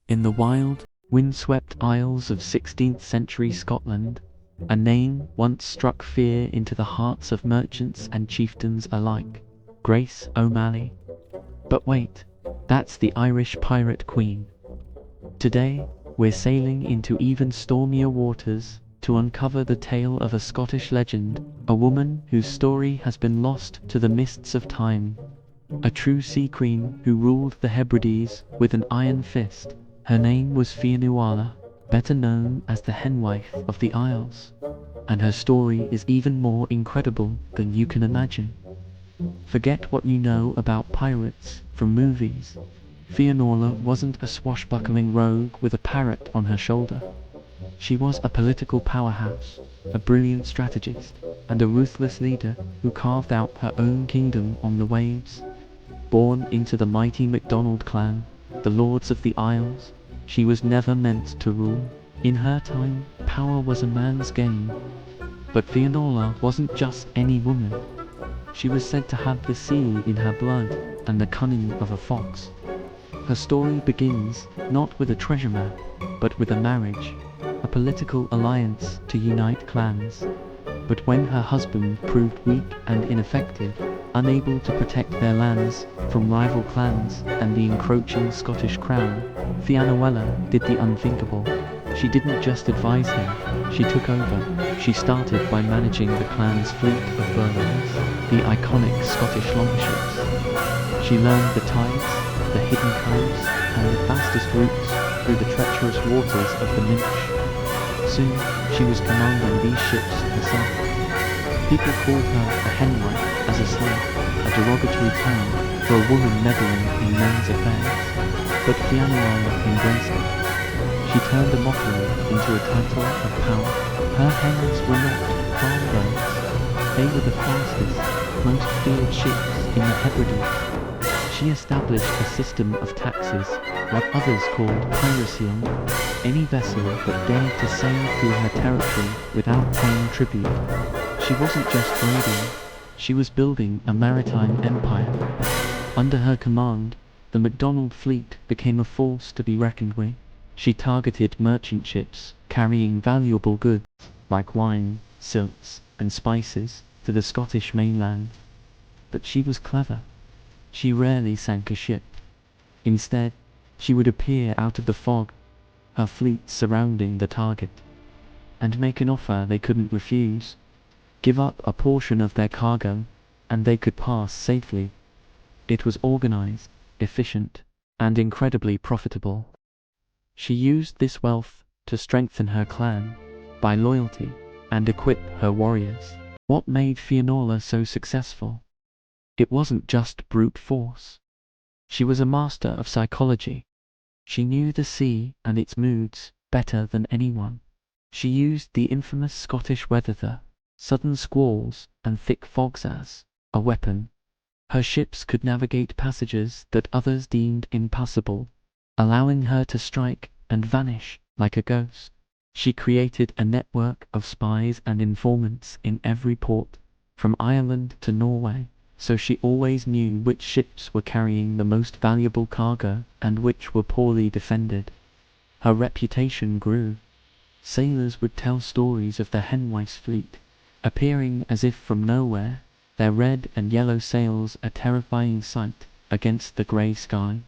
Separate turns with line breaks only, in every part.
In the wild, windswept isles of 16th century Scotland, a name once struck fear into the hearts of merchants and chieftains alike: Grace O'Malley. But wait, that's the Irish pirate queen. Today, we're sailing into even stormier waters to uncover the tale of a Scottish legend, a woman whose story has been lost to the mists of time. A true sea queen who ruled the Hebrides with an iron fist. Her name was Fionnuala, better known as the Hen-Wife of the Isles. And her story is even more incredible than you can imagine. Forget what you know about pirates from movies. Fionnuala wasn't a swashbuckling rogue with a parrot on her shoulder. She was a political powerhouse, a brilliant strategist, and a ruthless leader who carved out her own kingdom on the waves. Born into the mighty MacDonald clan, the Lords of the Isles, she was never meant to rule. In her time, power was a man's game. But Fionnuala wasn't just any woman. She was said to have the sea in her blood and the cunning of a fox. Her story begins not with a treasure map, but with a marriage, a political alliance to unite clans. But when her husband proved weak and ineffective, unable to protect their lands from rival clans and the encroaching Scottish crown, Fionnuala did the unthinkable. She didn't just advise him, she took over. She started by managing the clan's fleet of burlens, the iconic Scottish longships. She learned the tides, the hidden coves, and the fastest routes through the treacherous waters of the Minch. Soon, she was commanding these ships herself. People called her a hen-wife as a slight, a derogatory term for a woman meddling in men's affairs. But Fionnuala embraced it. She turned a mockery into a title of power. Her hens were not farm birds. They were the fastest, most feared ships in the Hebrides. She established a system of taxes, what others called piracy. Any vessel that dared to sail through her territory without paying tribute. She wasn't just raiding, she was building a maritime empire. Under her command, the MacDonald fleet became a force to be reckoned with. She targeted merchant ships carrying valuable goods like wine, silks, and spices to the Scottish mainland. But she was clever. She rarely sank a ship. Instead, she would appear out of the fog, her fleet surrounding the target, and make an offer they couldn't refuse. Give up a portion of their cargo, and they could pass safely. It was organized, efficient, and incredibly profitable. She used this wealth to strengthen her clan, buy loyalty, and equip her warriors. What made Fionnuala so successful? It wasn't just brute force. She was a master of psychology. She knew the sea and its moods better than anyone. She used the infamous Scottish weather, sudden squalls and thick fogs as a weapon. Her ships could navigate passages that others deemed impassable, allowing her to strike and vanish like a ghost. She created a network of spies and informants in every port, from Ireland to Norway, so she always knew which ships were carrying the most valuable cargo and which were poorly defended. Her reputation grew. Sailors would tell stories of the Hen-Wife's fleet, appearing as if from nowhere, their red and yellow sails a terrifying sight against the grey sky.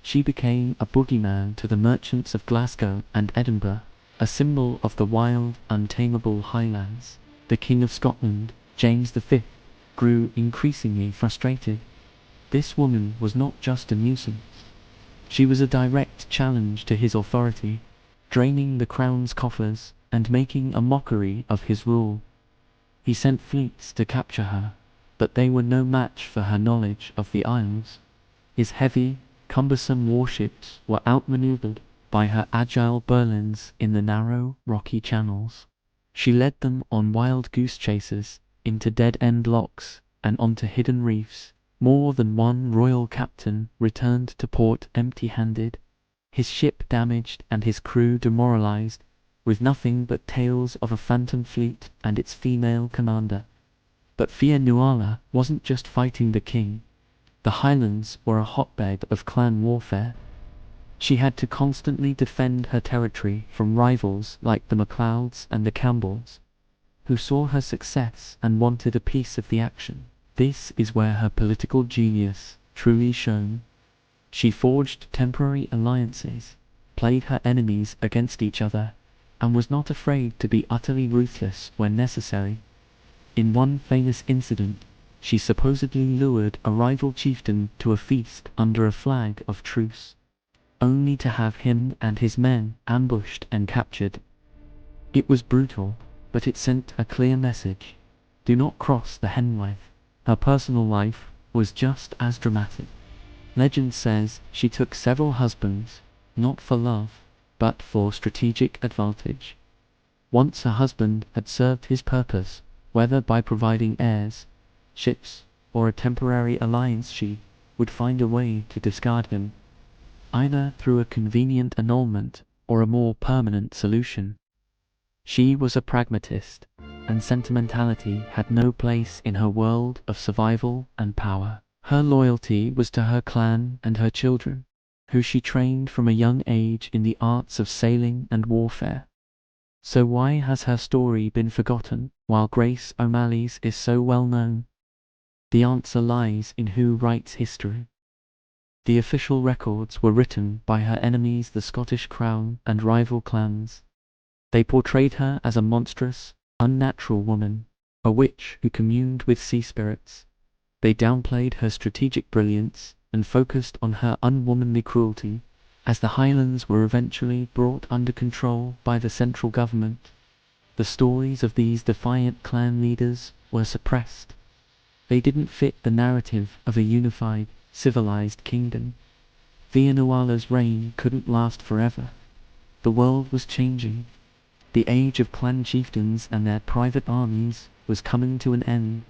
She became a boogeyman to the merchants of Glasgow and Edinburgh, a symbol of the wild, untamable Highlands. The King of Scotland, James V, grew increasingly frustrated. This woman was not just a nuisance. She was a direct challenge to his authority, draining the crown's coffers and making a mockery of his rule. He sent fleets to capture her, but they were no match for her knowledge of the Isles. His heavy, cumbersome warships were outmaneuvered by her agile burlens in the narrow, rocky channels. She led them on wild goose chases, into dead-end locks, and onto hidden reefs. More than one royal captain returned to port empty-handed, his ship damaged and his crew demoralized, with nothing but tales of a phantom fleet and its female commander. But Fionnuala wasn't just fighting the king. The Highlands were a hotbed of clan warfare. She had to constantly defend her territory from rivals like the MacLeods and the Campbells, who saw her success and wanted a piece of the action. This is where her political genius truly shone. She forged temporary alliances, played her enemies against each other, and was not afraid to be utterly ruthless when necessary. In one famous incident, she supposedly lured a rival chieftain to a feast under a flag of truce, only to have him and his men ambushed and captured. It was brutal, but it sent a clear message: do not cross the Hen-Wife. Her personal life was just as dramatic. Legend says she took several husbands, not for love, but for strategic advantage. Once her husband had served his purpose, whether by providing heirs, ships, or a temporary alliance, she would find a way to discard him, either through a convenient annulment or a more permanent solution. She was a pragmatist, and sentimentality had no place in her world of survival and power. Her loyalty was to her clan and her children, who she trained from a young age in the arts of sailing and warfare. So why has her story been forgotten, while Grace O'Malley's is so well known? The answer lies in who writes history. The official records were written by her enemies, the Scottish Crown and rival clans. They portrayed her as a monstrous, unnatural woman, a witch who communed with sea spirits. They downplayed her strategic brilliance and focused on her unwomanly cruelty. As the Highlands were eventually brought under control by the central government, the stories of these defiant clan leaders were suppressed. They didn't fit the narrative of a unified, civilized kingdom. Fionnuala's reign couldn't last forever. The world was changing. The age of clan chieftains and their private armies was coming to an end.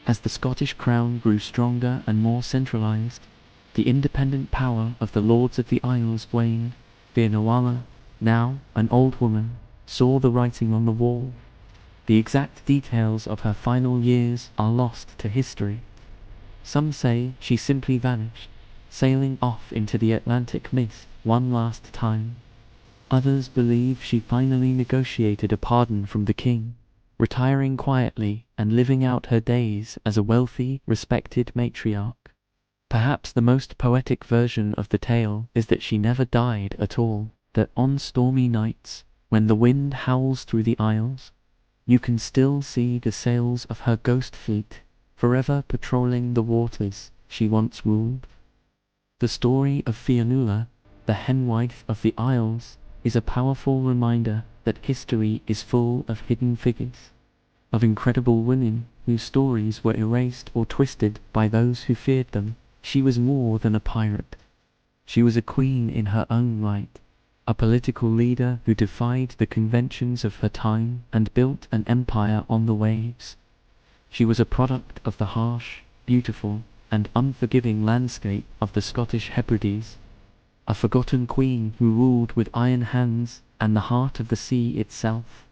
As the Scottish crown grew stronger and more centralized, the independent power of the Lords of the Isles waned. Fionnuala, now an old woman, saw the writing on the wall. The exact details of her final years are lost to history. Some say she simply vanished, sailing off into the Atlantic mist one last time. Others believe she finally negotiated a pardon from the king, retiring quietly and living out her days as a wealthy, respected matriarch. Perhaps the most poetic version of the tale is that she never died at all, that on stormy nights, when the wind howls through the Isles, you can still see the sails of her ghost fleet, forever patrolling the waters she once ruled. The story of Fionnuala, the Hen-Wife of the Isles, is a powerful reminder that history is full of hidden figures, of incredible women whose stories were erased or twisted by those who feared them. She was more than a pirate. She was a queen in her own right, a political leader who defied the conventions of her time and built an empire on the waves. She was a product of the harsh, beautiful, and unforgiving landscape of the Scottish Hebrides, a forgotten queen who ruled with iron hands and the heart of the sea itself.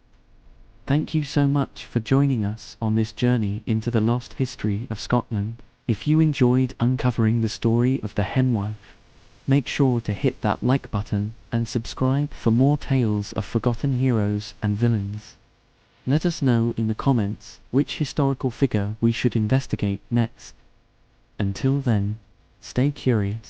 Thank you so much for joining us on this journey into the lost history of Scotland. If you enjoyed uncovering the story of the Hen-Wife, make sure to hit that like button and subscribe for more tales of forgotten heroes and villains. Let us know in the comments which historical figure we should investigate next. Until then, stay curious.